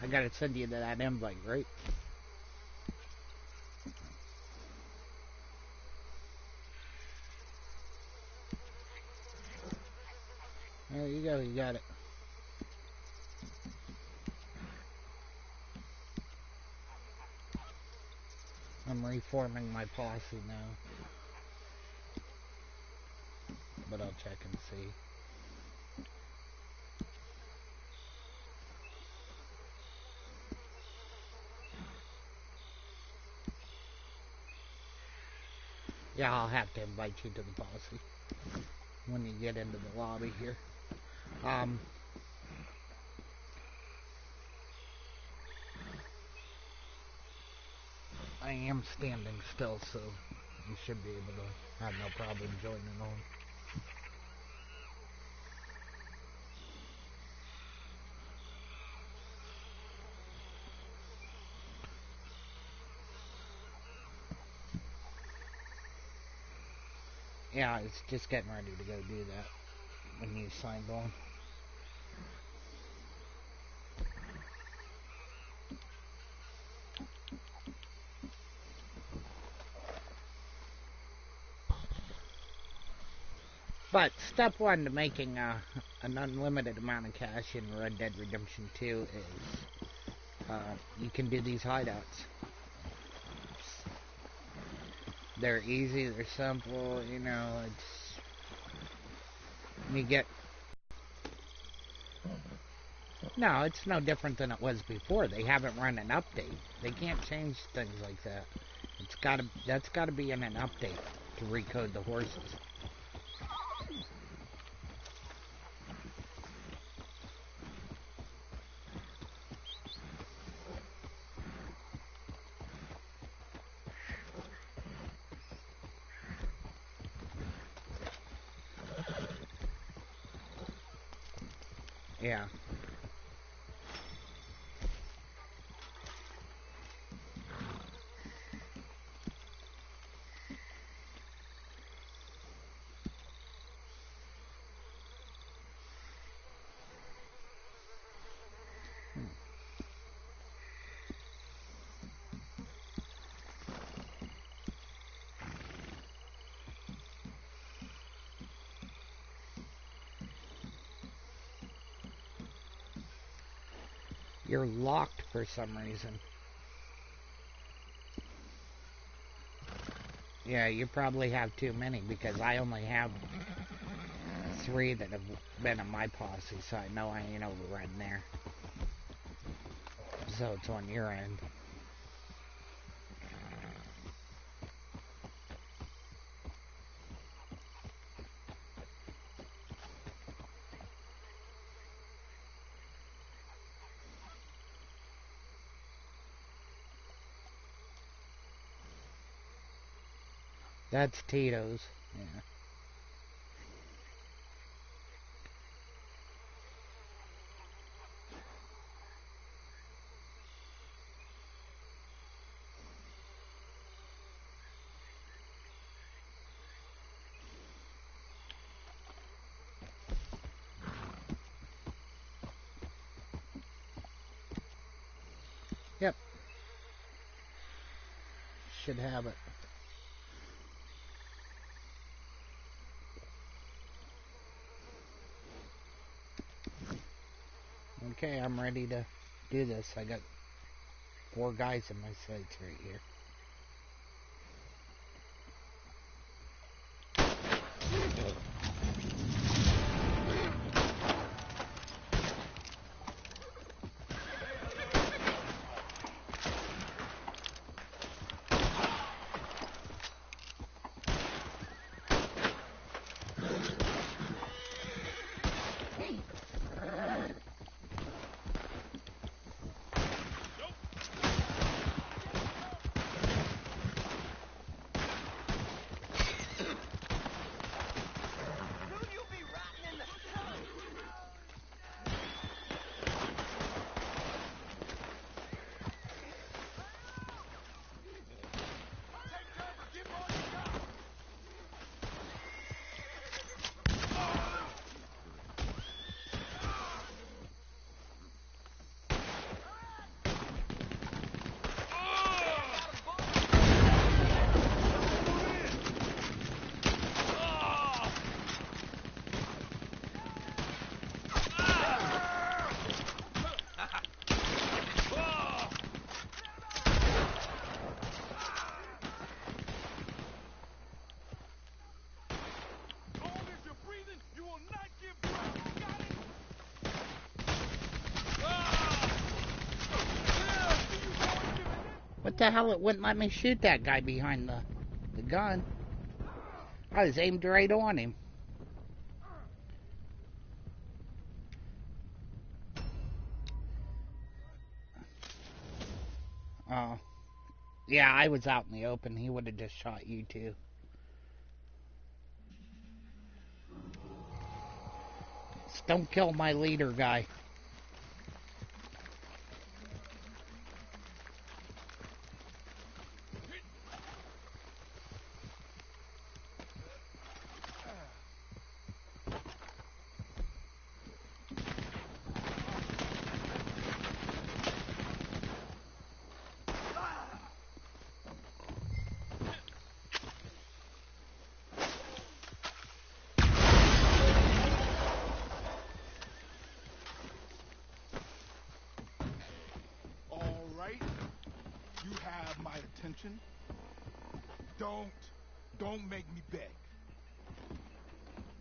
I gotta send you that invite, right? There you go, you got it. I'm reforming my posse now. But I'll check and see. Yeah, I'll have to invite you to the posse when you get into the lobby here. I am standing still, so you should be able to have no problem joining on. Yeah, it's just getting ready to go do that when you signed on. But step one to making an unlimited amount of cash in Red Dead Redemption 2 is you can do these hideouts. They're easy, they're simple, you know, you get... No, it's no different than it was before. They haven't run an update. They can't change things like that. That's gotta be in an update to recode the horses. Yeah. You're locked for some reason. Yeah, you probably have too many because I only have 3 that have been in my posse, so I know I ain't overrun there. So it's on your end. That's Tito's. Yeah. Yep. Should have it. Okay, I'm ready to do this. I got 4 guys in my sights right here. What the hell? It wouldn't let me shoot that guy behind the gun. I was aimed right on him. Oh. Yeah, I was out in the open. He would have just shot you too. Just don't kill my leader guy. You have my attention. Don't make me beg.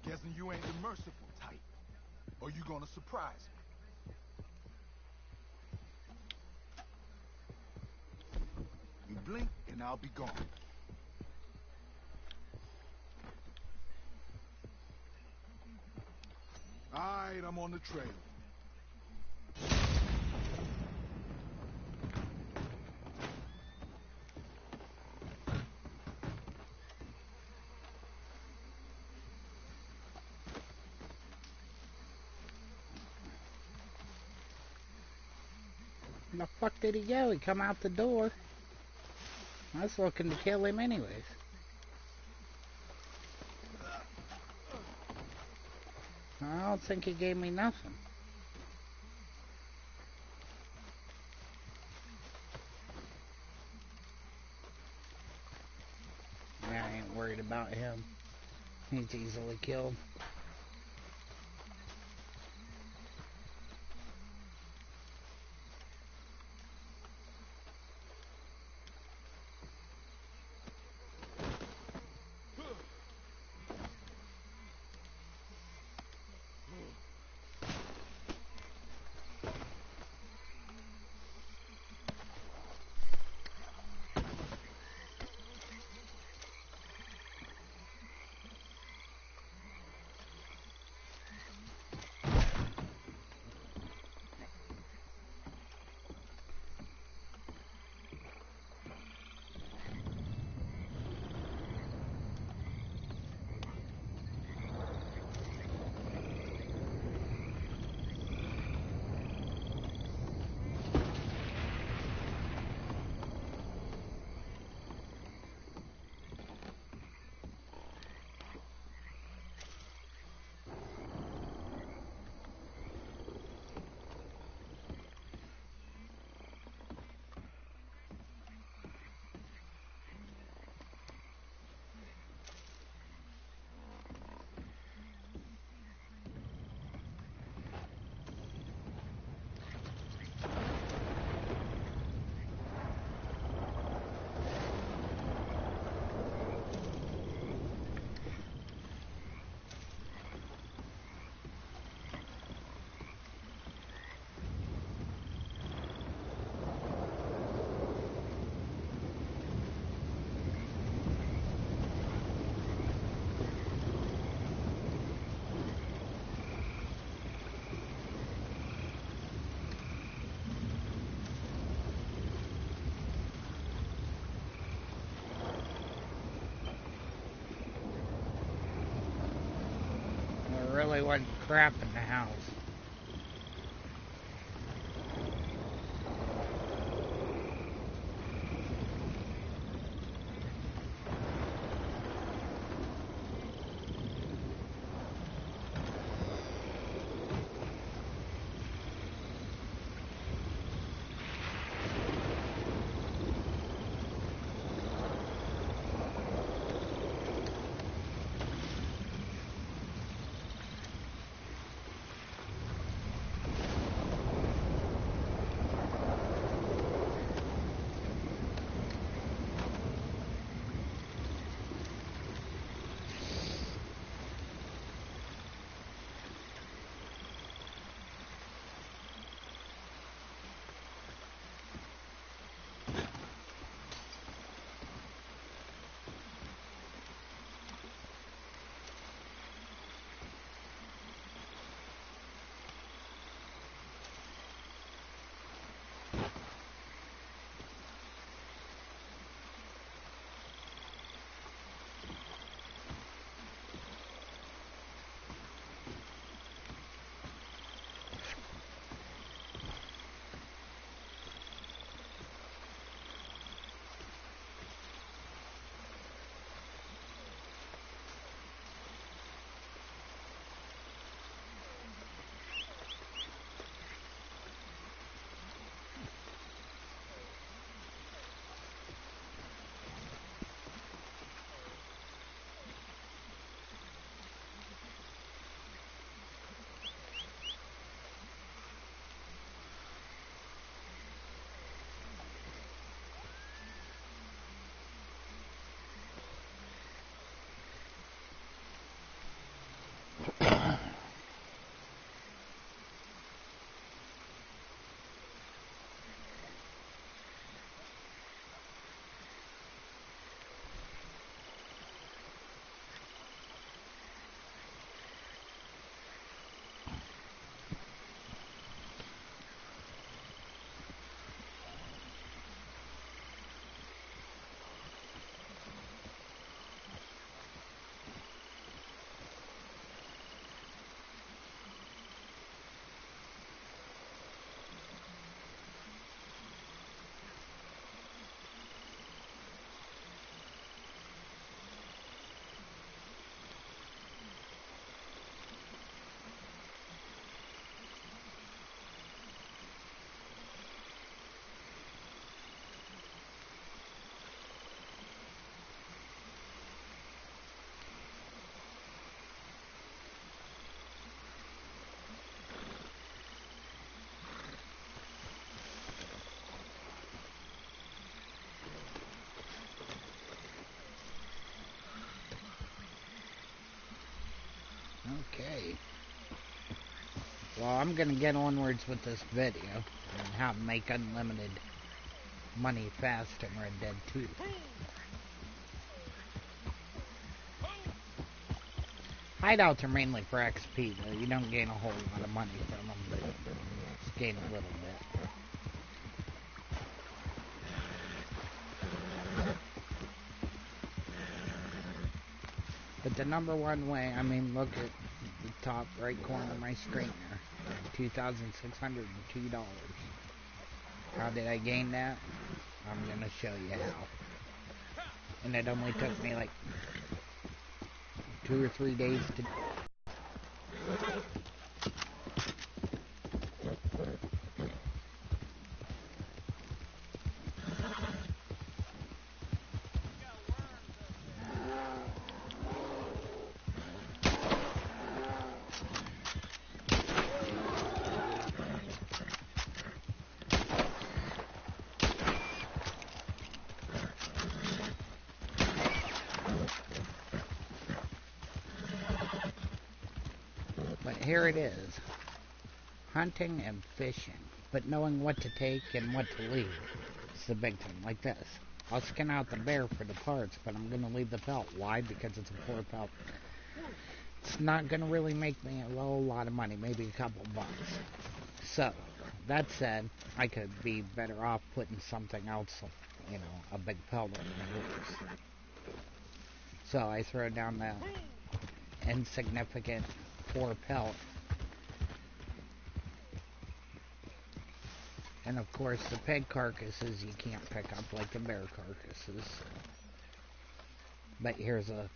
Guessing you ain't the merciful type. Or you gonna surprise me. You blink and I'll be gone. Alright, I'm on the trail. Where the fuck did he go? He come out the door. I was looking to kill him anyways. I don't think he gave me nothing. Yeah, I ain't worried about him. He's easily killed. There really wasn't crap in the house. Well, I'm gonna get onwards with this video and how to make unlimited money fast in Red Dead 2. Hideouts are mainly for XP, though. You don't gain a whole lot of money from them, but you just gain a little bit. But the number one way, I mean, look at the top right corner of my screen there. $2,602. How did I gain that? I'm gonna show you how. And it only took me like 2 or 3 days to. But here it is. Hunting and fishing. But knowing what to take and what to leave. It's the big thing, like this. I'll skin out the bear for the parts, but I'm going to leave the pelt. Why? Because it's a poor pelt. It's not going to really make me a whole lot of money, maybe a couple bucks. So, that said, I could be better off putting something else, you know, a big pelt on the horse. So I throw down that insignificant poor pelt. And of course, the pig carcasses you can't pick up like the bear carcasses. But here's a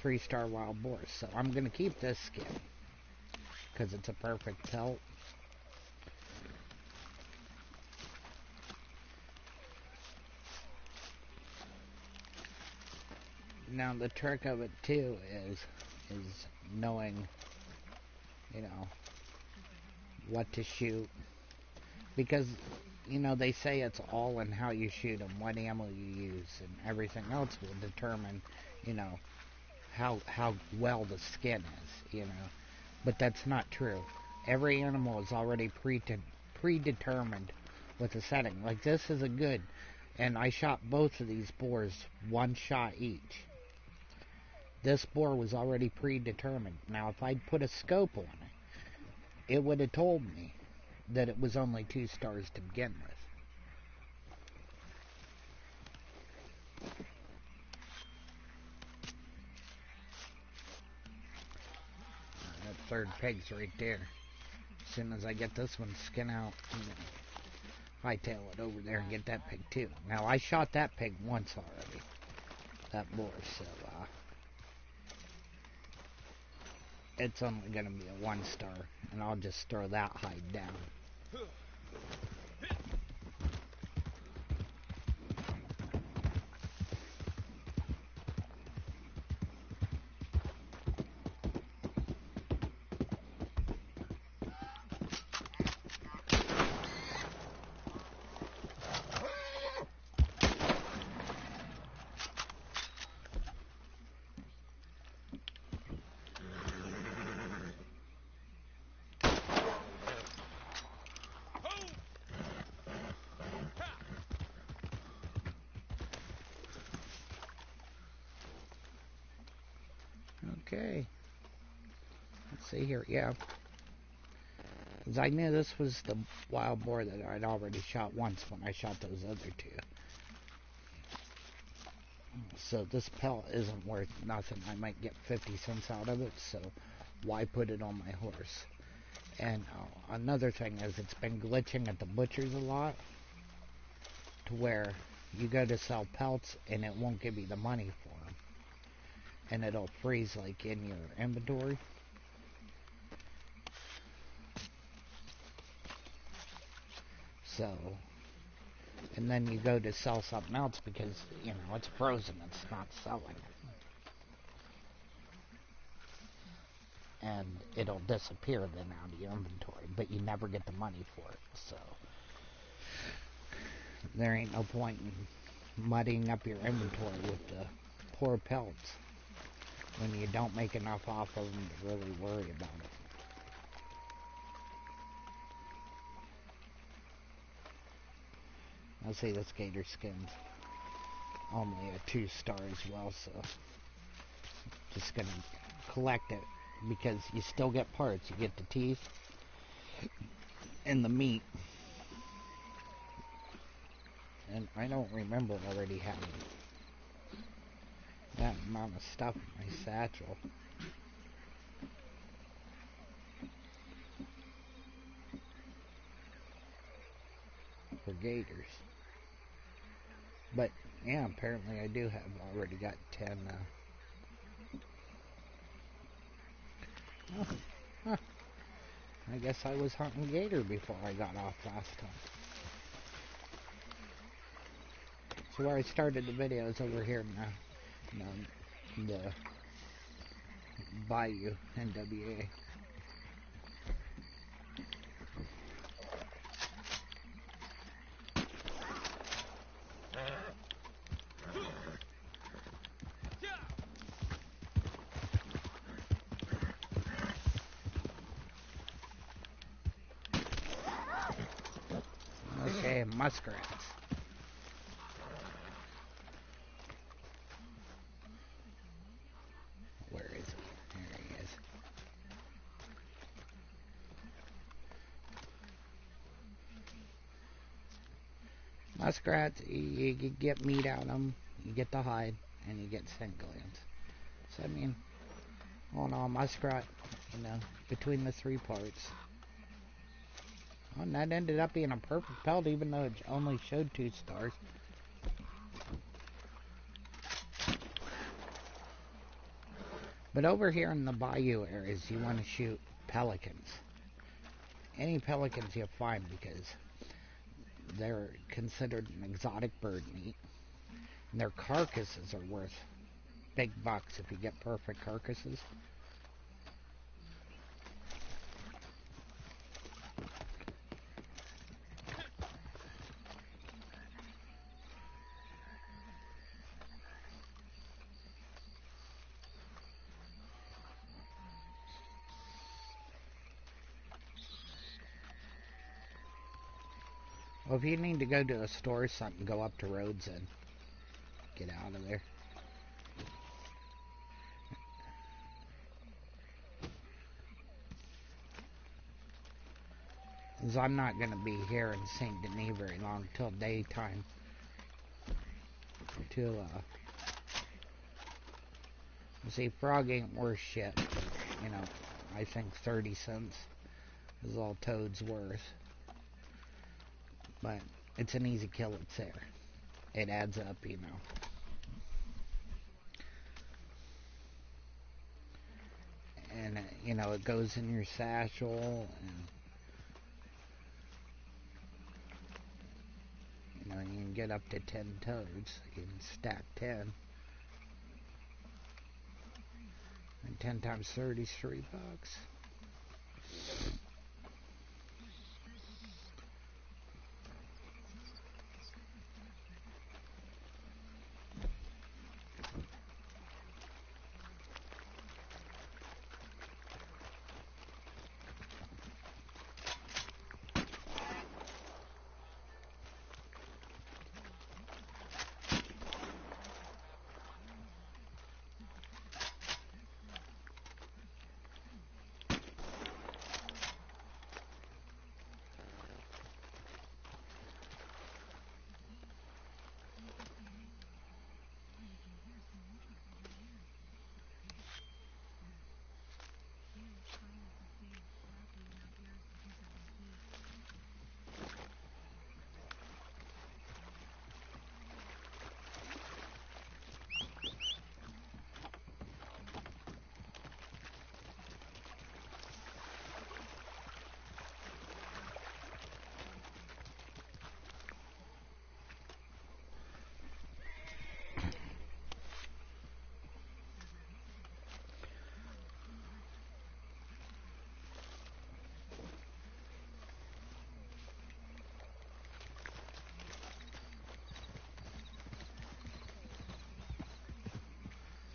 3-star wild boar. So I'm going to keep this skin because it's a perfect pelt. Now the trick of it too is knowing, you know, what to shoot. Because, you know, they say it's all in how you shoot them, what ammo you use, and everything else will determine, you know, how well the skin is, you know. But that's not true. Every animal is already predetermined with a setting. Like this is a good, and I shot both of these boars 1 shot each. This boar was already predetermined. Now, if I'd put a scope on it, it would have told me that it was only 2 stars to begin with. That third pig's right there. As soon as I get this one skin out, I'm gonna hightail it over there and get that pig too. Now, I shot that pig once already, that boar, so it's only gonna be a 1 star, and I'll just throw that hide down. Okay. Let's see here. Yeah. Because I knew this was the wild boar that I'd already shot once when I shot those other 2. So this pelt isn't worth nothing. I might get 50 cents out of it, so why put it on my horse? And another thing is it's been glitching at the butchers a lot to where you go to sell pelts and it won't give you the money for them. And it'll freeze like in your inventory. So, and then you go to sell something else because, you know, it's frozen, it's not selling. And it'll disappear then out of your inventory, but you never get the money for it, so there ain't no point in muddying up your inventory with the poor pelts when you don't make enough off of them to really worry about it. I'll say this gator skin's only a 2-star as well, so just gonna collect it because you still get parts. You get the teeth and the meat. And I don't remember already having that amount of stuff in my satchel. For gators. But yeah, apparently I do have already got 10. Huh. I guess I was hunting gator before I got off last time. So where I started the video is over here now. The Bayou, NWA. Okay, muskrats. Where is he? There he is. Muskrats, you get meat out of them, you get the hide, and you get scent glands. So I mean, all in all, muskrat, between the 3 parts. Oh, and that ended up being a perfect pelt, even though it only showed 2 stars. But over here in the bayou areas, you want to shoot pelicans. Any pelicans you find, because they're considered an exotic bird meat. And their carcasses are worth big bucks if you get perfect carcasses. Well, if you need to go to a store or something, go up to Rhodes and get out of there. Because I'm not going to be here in St. Denis very long, till daytime. See, frog ain't worth shit. I think 30 cents is all toad's worth. But it's an easy kill, it's there. It adds up, And, it goes in your satchel, and, you can get up to 10 toads. You can stack 10. And 10 times 30 is $3.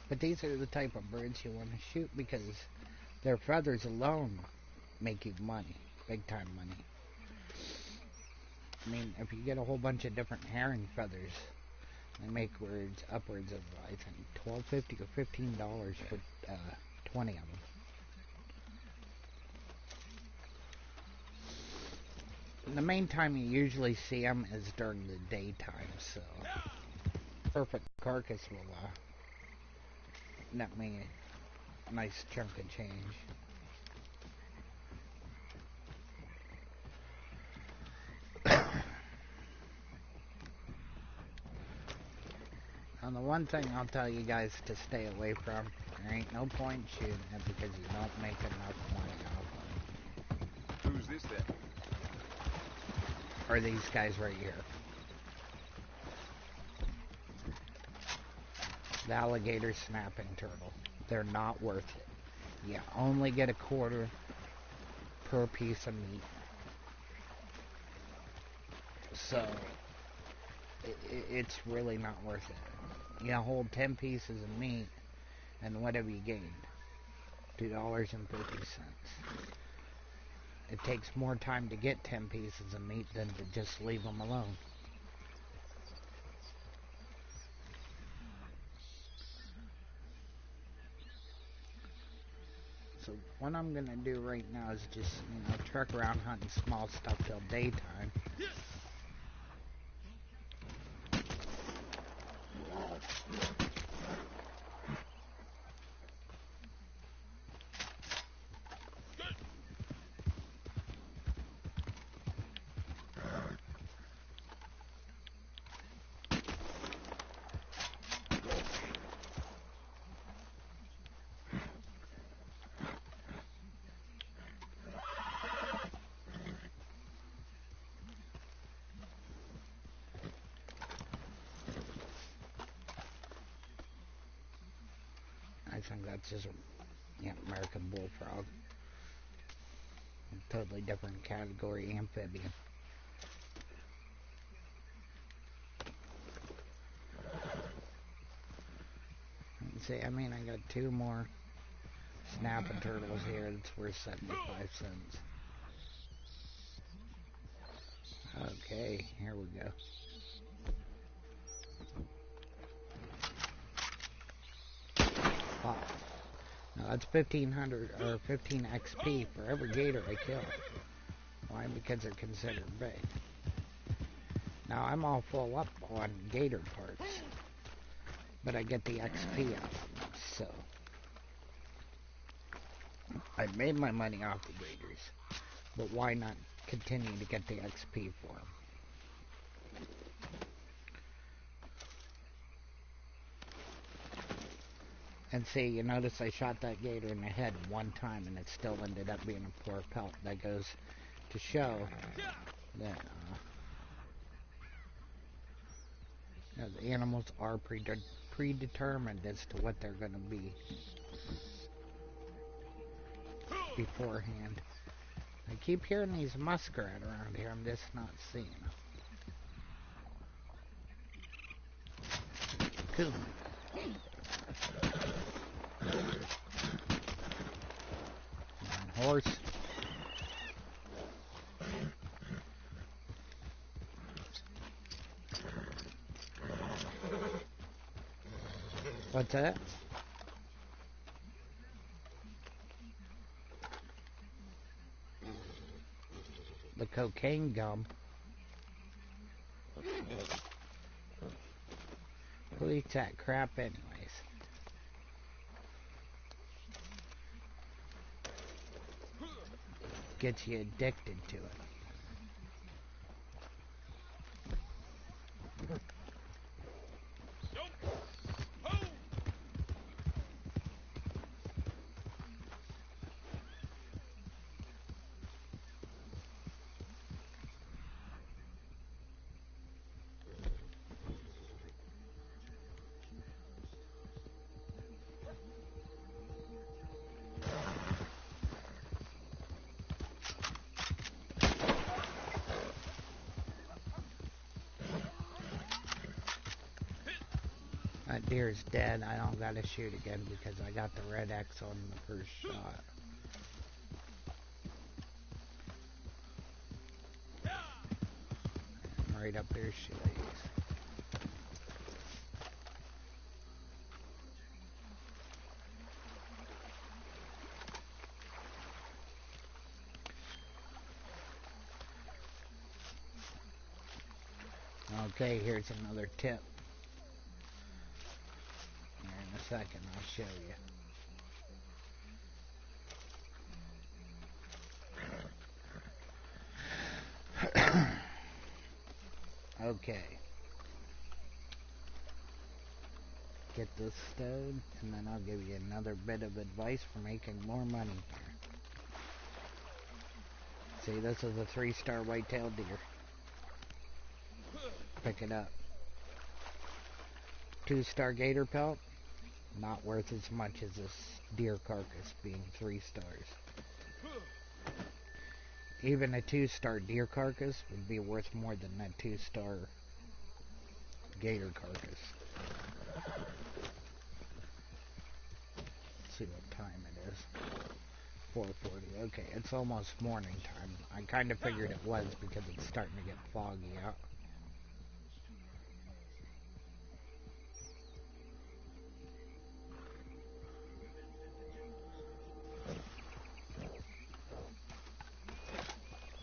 But these are the type of birds you want to shoot because their feathers alone make you money. Big time money. I mean, if you get a whole bunch of different herring feathers, they make upwards of, I think, $12.50 or $15 for 20 of them. And the main time you usually see them is during the daytime, so perfect carcass will net me a nice chunk of change. And the one thing I'll tell you guys to stay away from, there ain't no point shooting it because you don't make enough money off of it. Who's this then? Or these guys right here. The alligator snapping turtle. They're not worth it. You only get a quarter per piece of meat. So, it's really not worth it. You hold 10 pieces of meat, and what have you gained? $2.50. It takes more time to get 10 pieces of meat than to just leave them alone. So what I'm gonna do right now is just, truck around hunting small stuff till daytime. I think that's just American bullfrog. A totally different category amphibian. See, I got 2 more snapping turtles here. That's worth 75 cents. Okay, here we go. Wow. Now that's 1500 or 15 XP for every gator I kill. Why? Because they're considered big. Now I'm all full up on gator parts, but I get the XP out of them, so I made my money off the gators, but why not continue to get the XP for them? And see, you notice I shot that gator in the head one time and it still ended up being a poor pelt. That goes to show that the animals are predetermined as to what they're going to be beforehand. I keep hearing these muskrat around here. I'm just not seeing them. Cool. Horse. What's that? The cocaine gum. Who eats that crap anyways? Gets you addicted to it. That deer's dead. I don't gotta shoot again because I got the red X on the first shot. right up their shoelace. Okay, here's another tip. Here in a second, I'll show you. Okay. Get this stowed, and then I'll give you another bit of advice for making more money here. See, this is a 3-star white-tailed deer. Pick it up. 2-star gator pelt, not worth as much as this deer carcass being 3 stars. Even a 2-star deer carcass would be worth more than that 2-star gator carcass. Let's see what time it is. 4:40. Okay, it's almost morning time. I kind of figured it was because it's starting to get foggy out.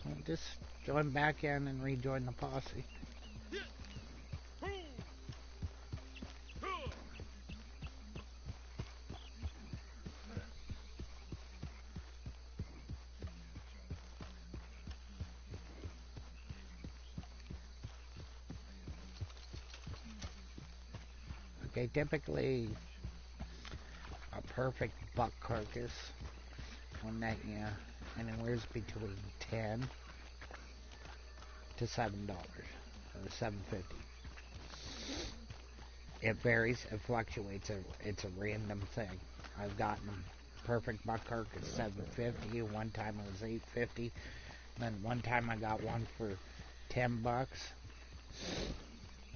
I'll just join back in and rejoin the posse. Okay, typically a perfect buck carcass will net you anywhere between $10 to $7 or $7.50. It varies, it fluctuates, it's a random thing. I've gotten perfect buck carcass $7.50. One time it was $8.50. Then one time I got one for $10,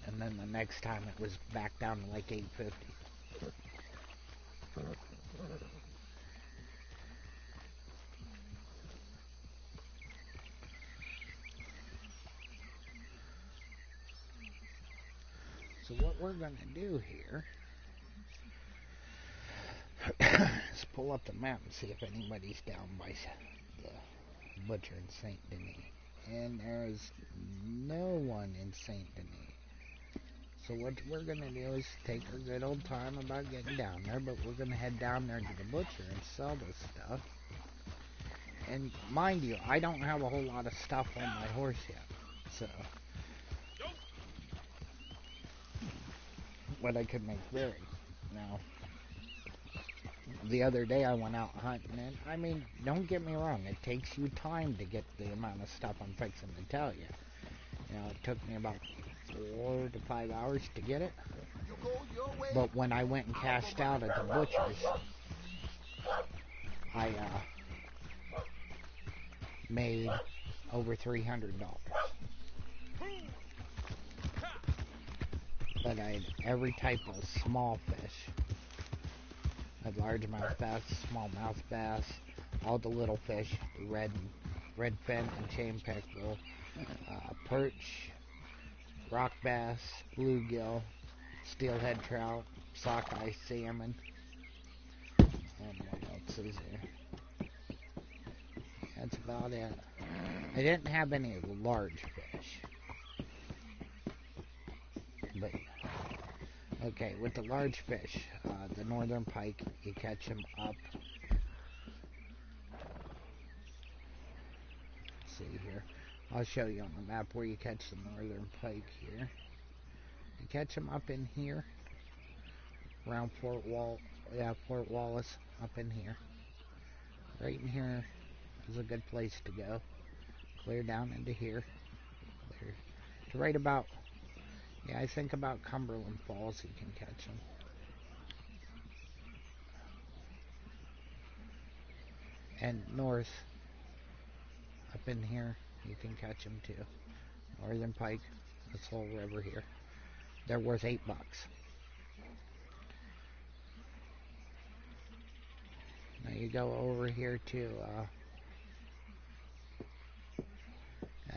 and then the next time it was back down to like $8.50. So what we're going to do here is pull up the map and see if anybody's down by the butcher in St. Denis. And there's no one in St. Denis. So what we're going to do is take our good old time about getting down there, but we're going to head down there to the butcher and sell this stuff. And mind you, I don't have a whole lot of stuff on my horse yet. So what I could make vary. Now, the other day I went out hunting, and I mean, don't get me wrong, it takes you time to get the amount of stuff I'm fixing to tell you. You know, it took me about 4 to 5 hours to get it. But when I went and cashed out at the butcher's, I made over $300. But I had every type of small fish. I had largemouth bass, smallmouth bass, all the little fish, red fin and chain pickerel, perch, rock bass, bluegill, steelhead trout, sockeye salmon, and what else is there? That's about it. I didn't have any large fish. But, okay, with the large fish, the northern pike, you catch them up. Let's see here. I'll show you on the map where you catch the northern pike here. You catch them up in here, around Fort Wallace, up in here. Right in here is a good place to go. Clear down into here. Clear to right about, I think about Cumberland Falls you can catch them. And north, up in here, you can catch them too. Northern pike, this whole river here. They're worth $8. Now you go over here to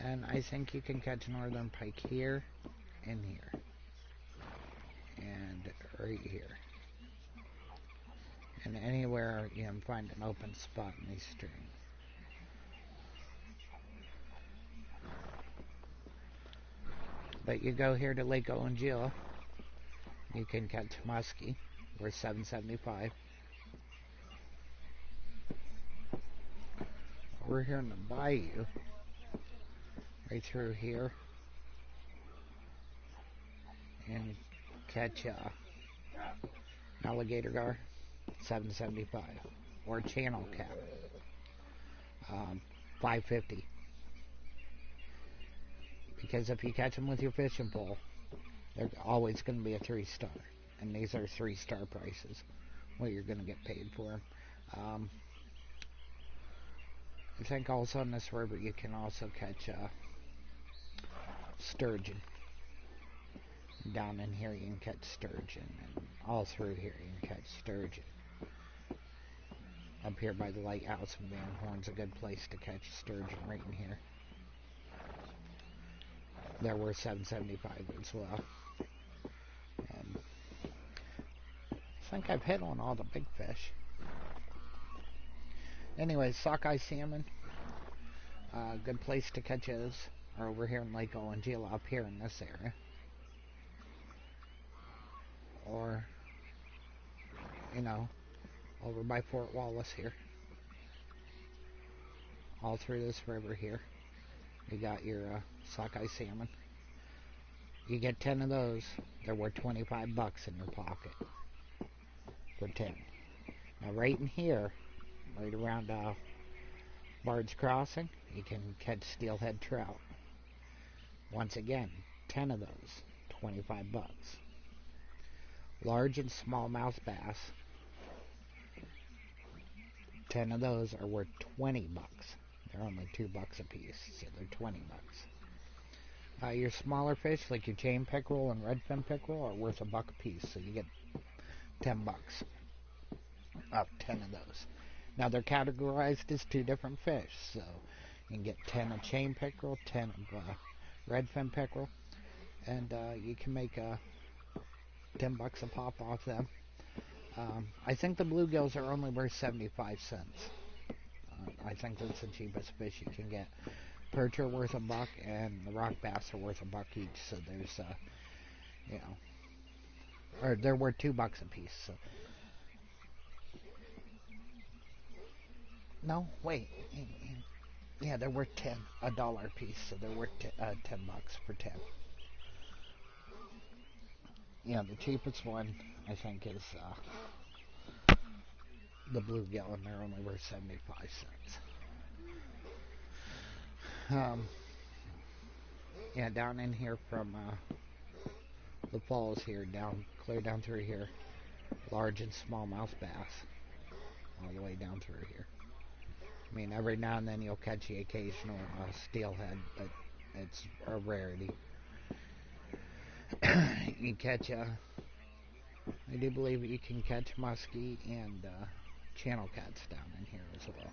And I think you can catch northern pike here and here. And right here. And anywhere you can find an open spot in these streams. But you go here to Lake Owanjila, you can catch muskie. We're $7.75. We're here in the bayou, right through here, and catch alligator gar, $7.75, or channel cat, $5.50. Because if you catch them with your fishing pole, they're always going to be a 3-star, and these are 3-star prices. What you're going to get paid for them. I think also in this river you can also catch sturgeon. Down in here you can catch sturgeon, and all through here you can catch sturgeon. Up here by the lighthouse in Van Horn's a good place to catch sturgeon, right in here. They're worth $7.75 as well. And I think I've hit on all the big fish. Anyways, sockeye salmon, good place to catch those are over here in Lake Owanjila, up here in this area. Or, over by Fort Wallace here. All through this river here. You got your sockeye salmon. You get 10 of those, they're worth $25 in your pocket. For 10. Now right in here, right around Bard's Crossing, you can catch steelhead trout. Once again, 10 of those, $25. Large and smallmouth bass, 10 of those are worth $20. They're only $2 a piece, so they're $20. Your smaller fish, like your chain pickerel and redfin pickerel, are worth $1 a piece, so you get $10. 10 of those. Now they're categorized as 2 different fish, so you can get 10 of chain pickerel, 10 of redfin pickerel, and you can make $10 a pop off them. I think the bluegills are only worth 75 cents. I think that's the cheapest fish you can get. Perch are worth $1, and the rock bass are worth $1 each. So there's, or they're worth $2 a piece. So. No, wait. Yeah, they're worth $1 a piece. So they're worth $10 for 10. Yeah, the cheapest one I think is the bluegill, and they're only worth 75 cents. Yeah, down in here from the falls here, clear down through here, large and smallmouth bass, all the way down through here. I mean, every now and then you'll catch the occasional steelhead, but it's a rarity. You catch, I do believe you can catch muskie and channel cats down in here as well.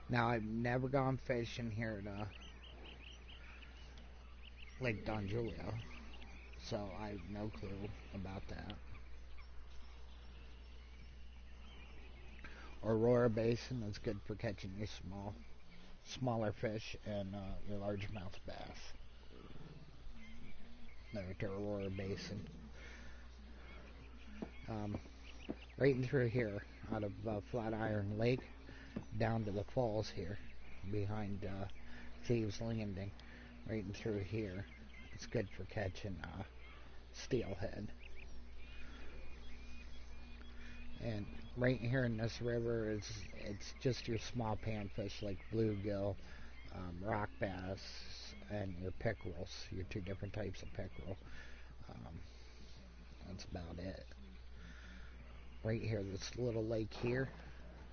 Now, I've never gone fishing here at Lake Don Julio, so I have no clue about that. Aurora Basin is good for catching your smaller fish and your largemouth bass. There at Aurora Basin. Right in through here, out of Flatiron Lake, down to the falls here, behind Thieves Landing, right in through here. It's good for catching steelhead. And right here in this river, it's just your small panfish like bluegill, rock bass, and your pickerels, your 2 different types of pickerel. That's about it. Right here, this little lake here,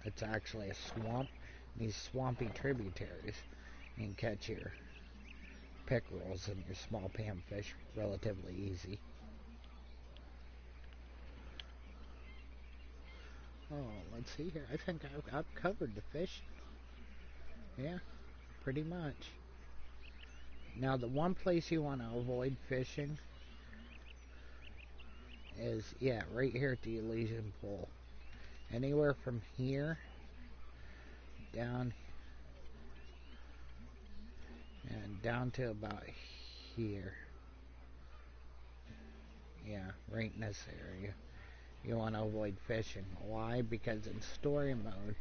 it's actually a swamp. These swampy tributaries, you can catch your pickerels and your small panfish relatively easy. Oh, let's see here. I think I've covered the fish. Yeah. pretty much. Now, the one place you want to avoid fishing is, yeah, right here at the Elysian Pool. Anywhere from here down and down to about here. Yeah, right in this area. You want to avoid fishing. Why? Because in story mode,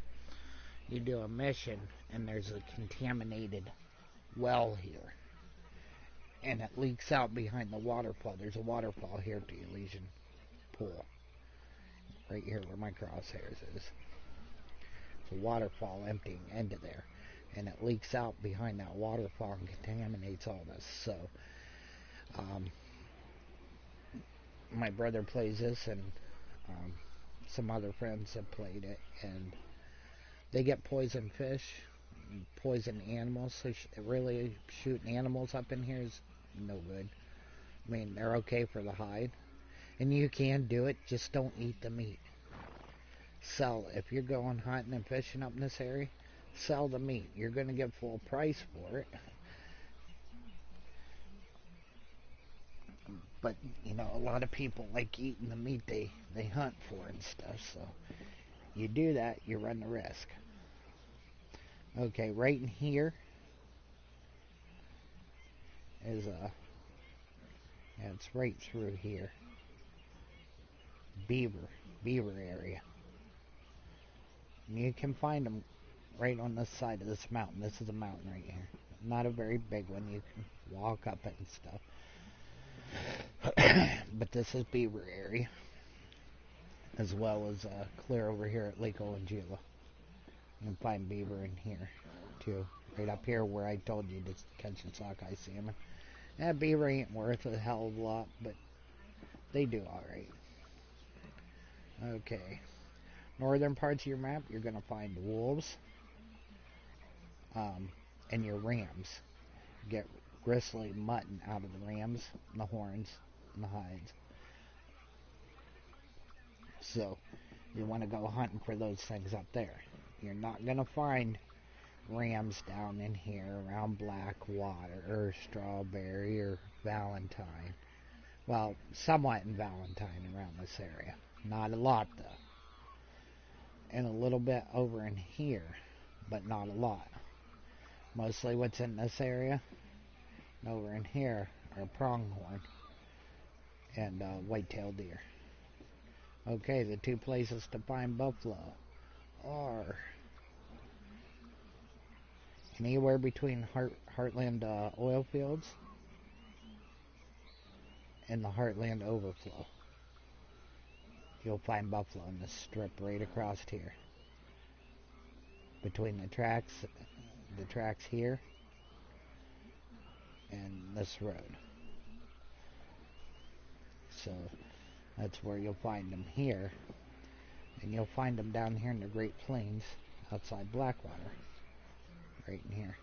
you do a mission and there's a contaminated well here. And it leaks out behind the waterfall. There's a waterfall here at the Elysian Pool. Right here where my crosshairs is. It's a waterfall emptying into there. And it leaks out behind that waterfall and contaminates all this. So, my brother plays this and some other friends have played it. And they get poison fish, poison animals. So really shooting animals up in here is no good. I mean, they're okay for the hide. And you can do it, just don't eat the meat. Sell, if you're going hunting and fishing up in this area, sell the meat. You're going to get full price for it. But, you know, a lot of people like eating the meat they hunt for and stuff. So, you do that, you run the risk. Okay, right in here is yeah, it's right through here. Beaver area. And you can find them right on this side of this mountain. This is a mountain right here. Not a very big one. You can walk up it and stuff. But this is beaver area. As well as clear over here at Lake Olanjila. You can find beaver in here too. Right up here where I told you to catch the sockeye salmon. That beaver ain't worth a hell of a lot, but they do alright. Okay. Northern parts of your map, you're going to find wolves. And your rams. Get gristly mutton out of the rams, and the horns, and the hides. So, you want to go hunting for those things up there. You're not going to find rams down in here around Blackwater, or Strawberry, or Valentine. Well, somewhat in Valentine around this area. Not a lot, though. And a little bit over in here, but not a lot. Mostly what's in this area and over in here are pronghorn and white-tailed deer. Okay, the two places to find buffalo are anywhere between Heartland oil fields and the Heartland overflow. You'll find buffalo in this strip right across here. Between the tracks here and this road. So that's where you'll find them here. And you'll find them down here in the Great Plains outside Blackwater. Right in here.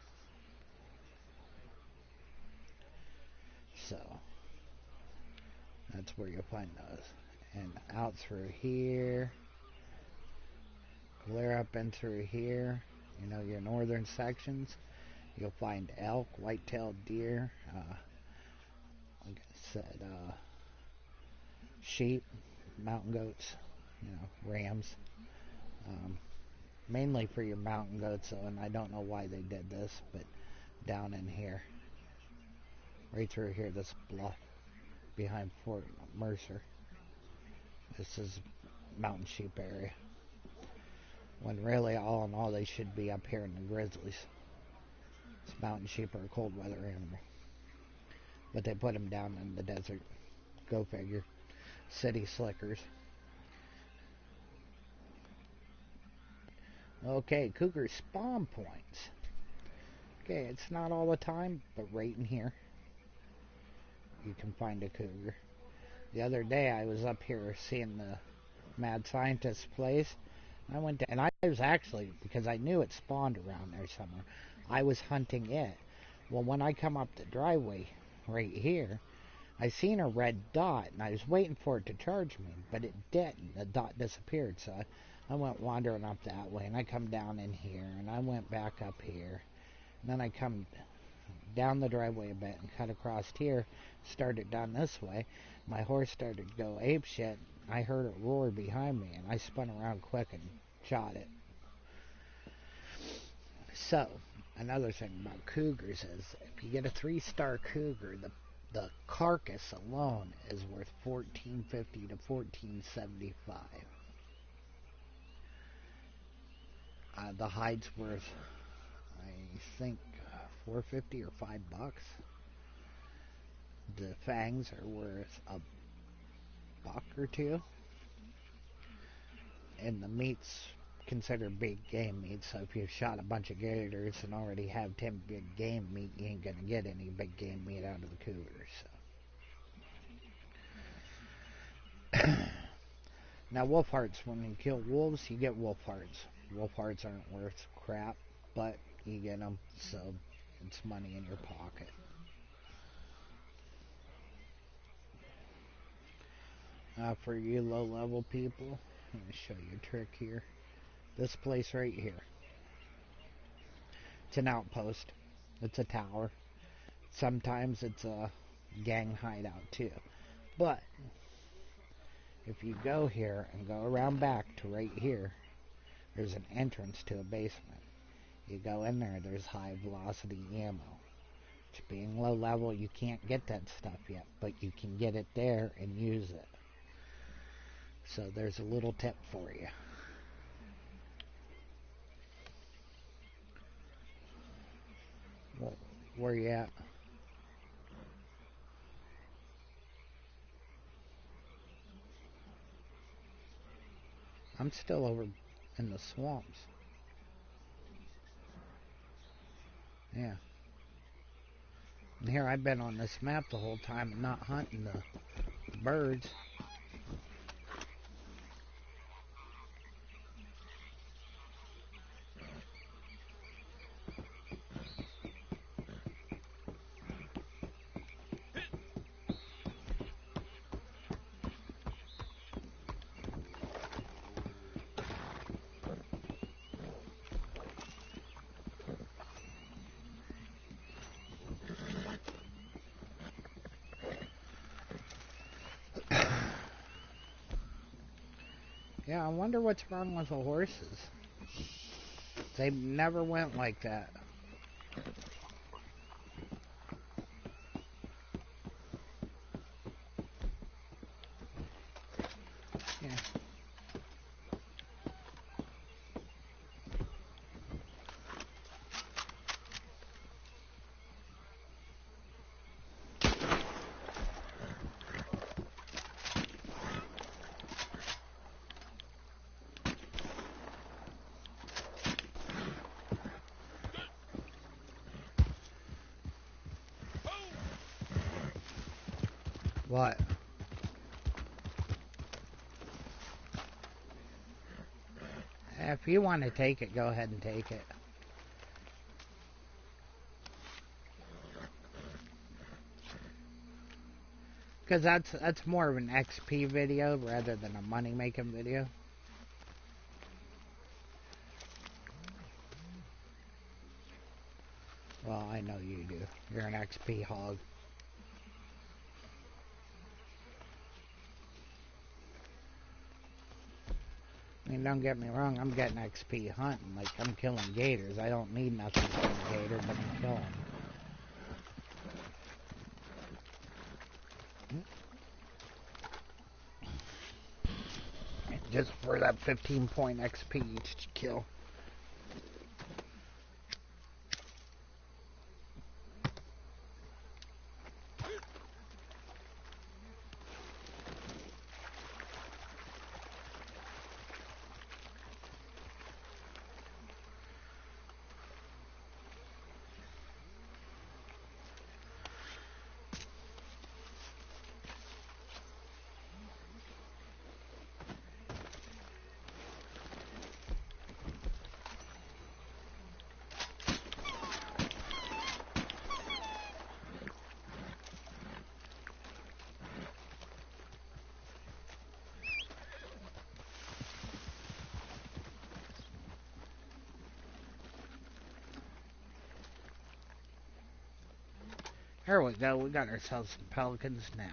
So that's where you'll find those. And out through here, clear up and through here, you know, your northern sections, you'll find elk, white-tailed deer, like I said, sheep, mountain goats, you know, rams. Mainly for your mountain goats, though, and I don't know why they did this, but down in here, right through here, this bluff behind Fort Mercer, this is mountain sheep area. When really, all in all, they should be up here in the grizzlies. This mountain sheep are a cold weather animal. But they put them down in the desert. Go figure. City slickers. Okay, cougar spawn points. Okay, it's not all the time, but right in here, you can find a cougar. The other day, I was up here seeing the mad scientist place. I went to, and I was actually, because I knew it spawned around there somewhere, I was hunting it. Well, when I come up the driveway right here, I seen a red dot, and I was waiting for it to charge me, but it didn't. The dot disappeared, so I went wandering up that way, and I come down in here, and I went back up here, Then I come down the driveway a bit and cut across here, started down this way. My horse started to go ape shit. I heard it roar behind me, and I spun around quick and shot it. So, another thing about cougars is if you get a 3-star cougar, the carcass alone is worth $14.50 to $14.75. The hide's worth, I think, $4.50 or $5. The fangs are worth a buck or two, and the meat's considered big game meat. So if you've shot a bunch of gators and already have 10 big game meat, you ain't gonna get any big game meat out of the cougars. So. Now wolf hearts, when you kill wolves, you get wolf hearts. Wolf hearts aren't worth crap, but you get them, so it's money in your pocket. For you low-level people, let me show you a trick here. This place right here. It's an outpost. It's a tower. Sometimes it's a gang hideout too. But if you go here and go around back to right here, there's an entrance to a basement. You go in there, there's high velocity ammo. Which being low level, you can't get that stuff yet, but you can get it there and use it. So there's a little tip for you. Well, where you at? I'm still over in the swamps. Yeah. And here I've been on this map the whole time and not hunting the birds. Yeah, I wonder what's wrong with the horses. They never went like that. Yeah. What? If you want to take it, go ahead and take it. Because that's more of an XP video rather than a money-making video. Well, I know you do. You're an XP hog. I mean, don't get me wrong, I'm getting XP hunting. Like, I'm killing gators. I don't need nothing from a gator, but I'm killing them. Just for that 15-point XP each kill. There we go. We got ourselves some pelicans now.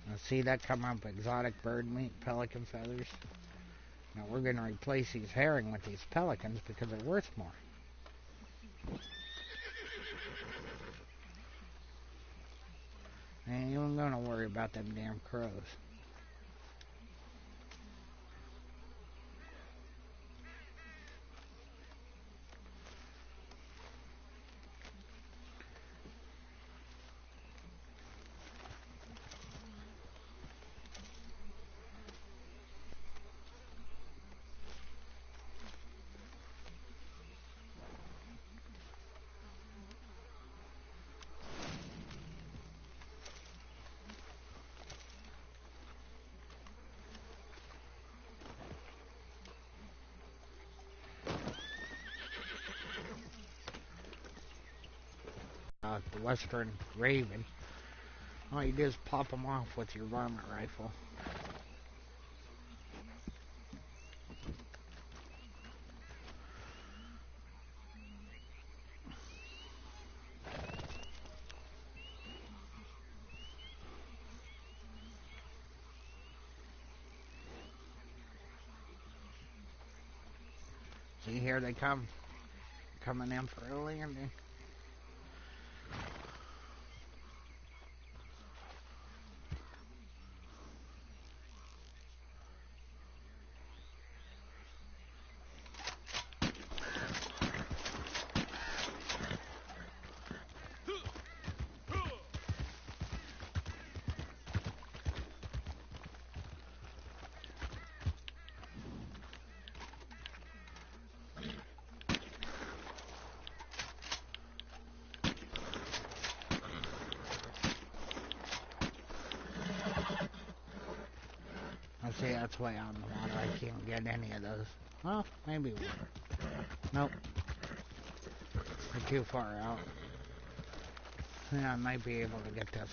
Now see that come up, exotic bird meat, pelican feathers. Now we're going to replace these herring with these pelicans because they're worth more. Ain't even going to worry about them damn crows. The western raven. All you do is pop them off with your varmint rifle. See, here they come. Coming in for a landing. I see that's way out in the water. I can't get any of those. Well, maybe water. Nope. They're too far out. Yeah, I might be able to get this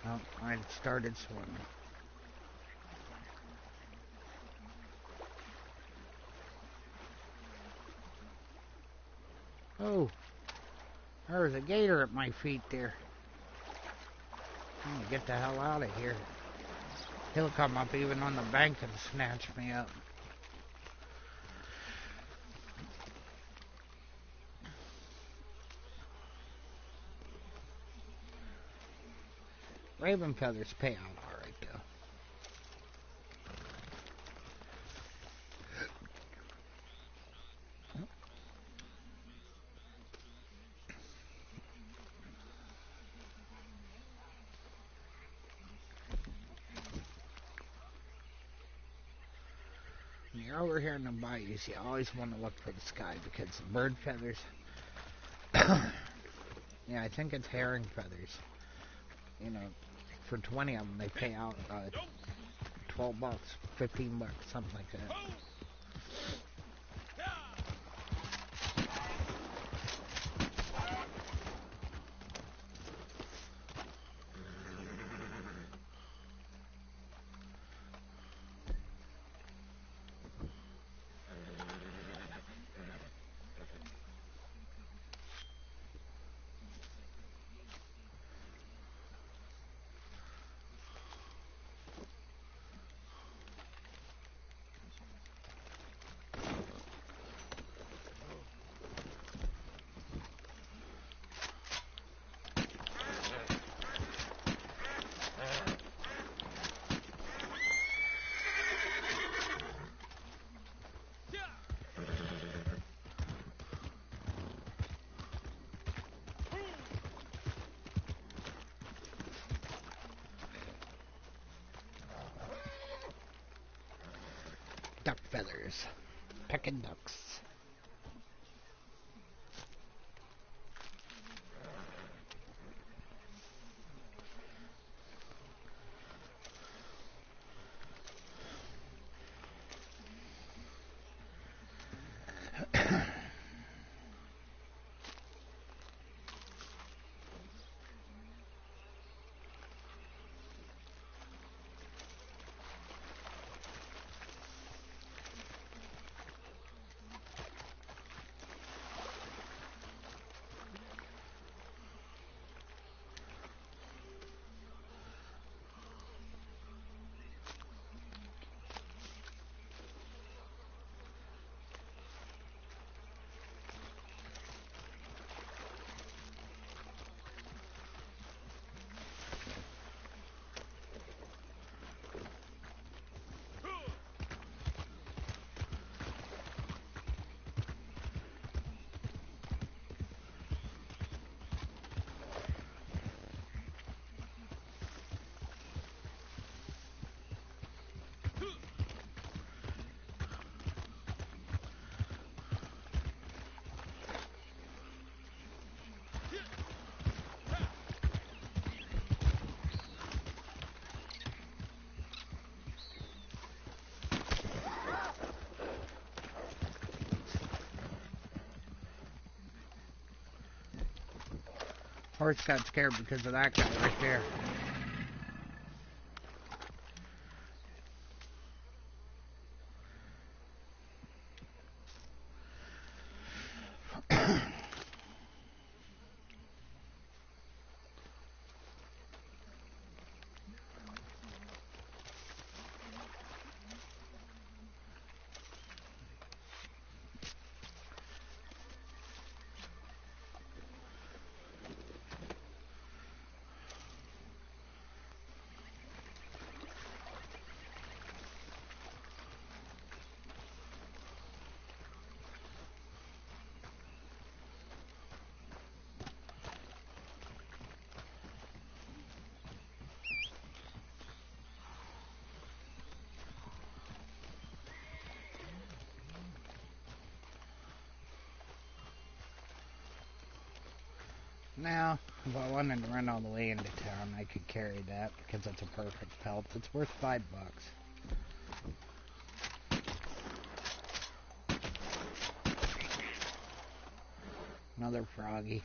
one. Oh, I started swimming. Oh, there's a gator at my feet there. I'm gonna get the hell out of here. He'll come up even on the bank and snatch me up. Raven feathers pay out alright though. When you're over here in the bayous, you always want to look for the sky because bird feathers. Yeah, I think it's herring feathers. You know, for 20 of them, they pay out $12, $15, something like that. Duck feathers. Pecking ducks. Horse got scared because of that guy right there. Now, if I wanted to run all the way into town, I could carry that because it's a perfect pelt. It's worth $5. Another froggy.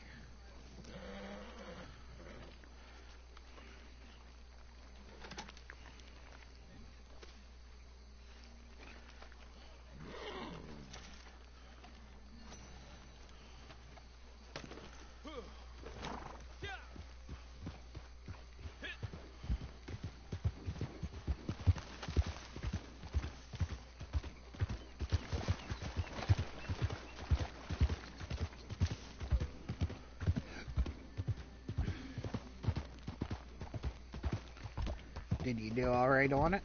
Did you do alright on it?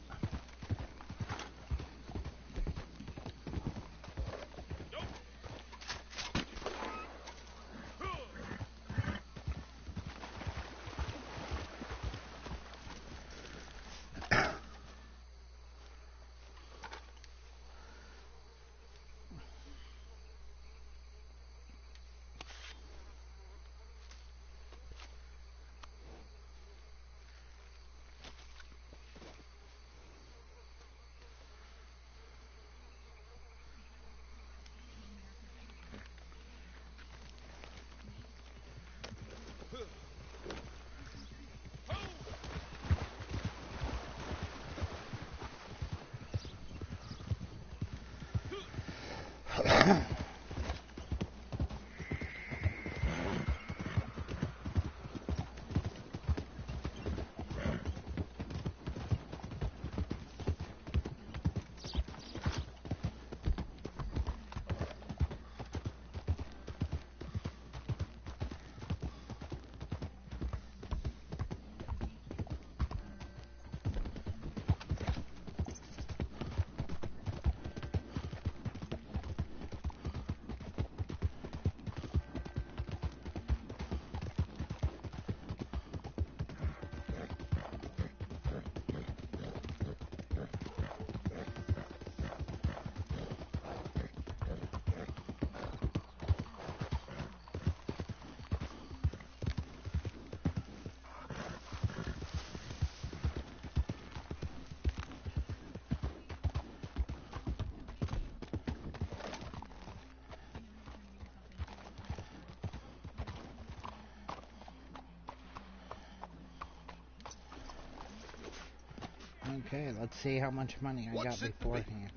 Okay, let's see how much money I got beforehand.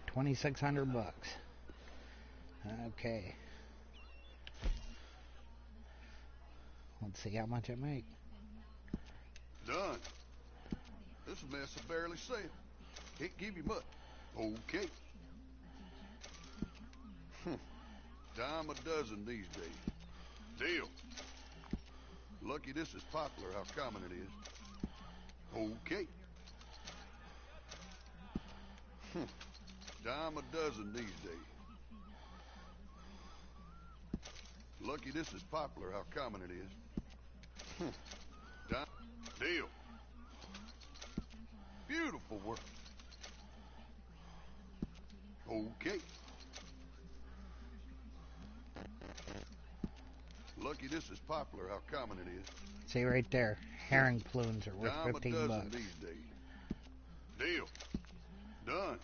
2,600 bucks. Okay. Let's see how much it makes. Done. This mess will barely sell. Can't give you much. Okay. Dime a dozen these days. Deal. Lucky this is popular, how common it is. Okay. Dime a dozen these days. Lucky this is popular, how common it is. Dime. Deal. Beautiful work. Okay. Lucky this is popular, how common it is. See right there, herring plumes are worth Dime a 15 dozen bucks. these days. Deal. Done.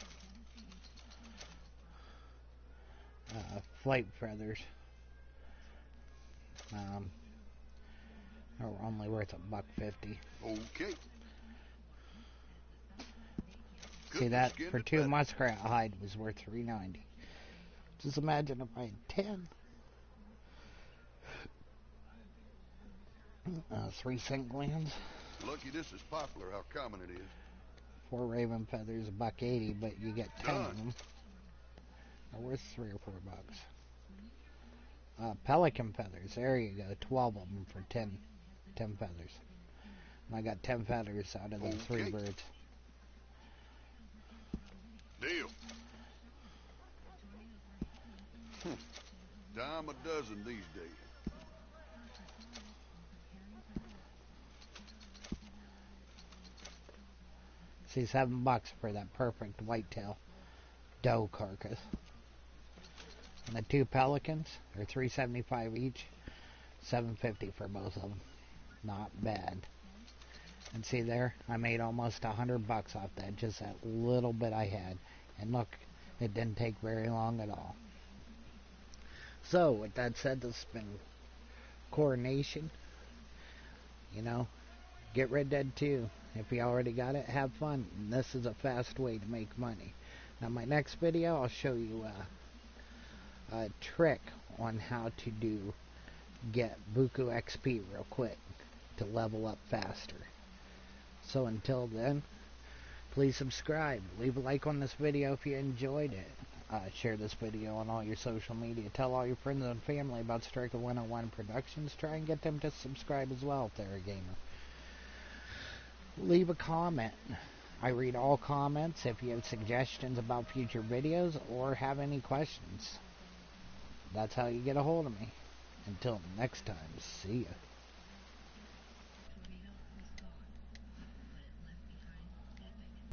Flight feathers. are only worth $1.50. Okay. See that for 2 muskrat hide was worth $3.90. Just imagine if I had 10. 3 scent glands. Lucky this is popular, how common it is. 4 raven feathers, $1.80, but you get 10 of them. They're worth $3 or $4. Pelican feathers, there you go, 12 of them for 10 feathers. And I got 10 feathers out of the 3 birds. Deal. Dime a dozen these days. See, $7 for that perfect whitetail doe carcass. And the 2 pelicans are $3.75 each, $7.50 for both of them. Not bad. And see there, I made almost $100 off that, just that little bit I had. And look, it didn't take very long at all. So, with that said, this has been CoreNation. You know, get Red Dead 2. If you already got it, have fun. And this is a fast way to make money. Now, my next video, I'll show you a trick on how to get Buku XP real quick to level up faster. So until then, please subscribe. Leave a like on this video if you enjoyed it. Share this video on all your social media. Tell all your friends and family about Striker 101 Productions. Try and get them to subscribe as well if they're a gamer. Leave a comment. I read all comments if you have suggestions about future videos or have any questions. That's how you get a hold of me. Until next time, see ya.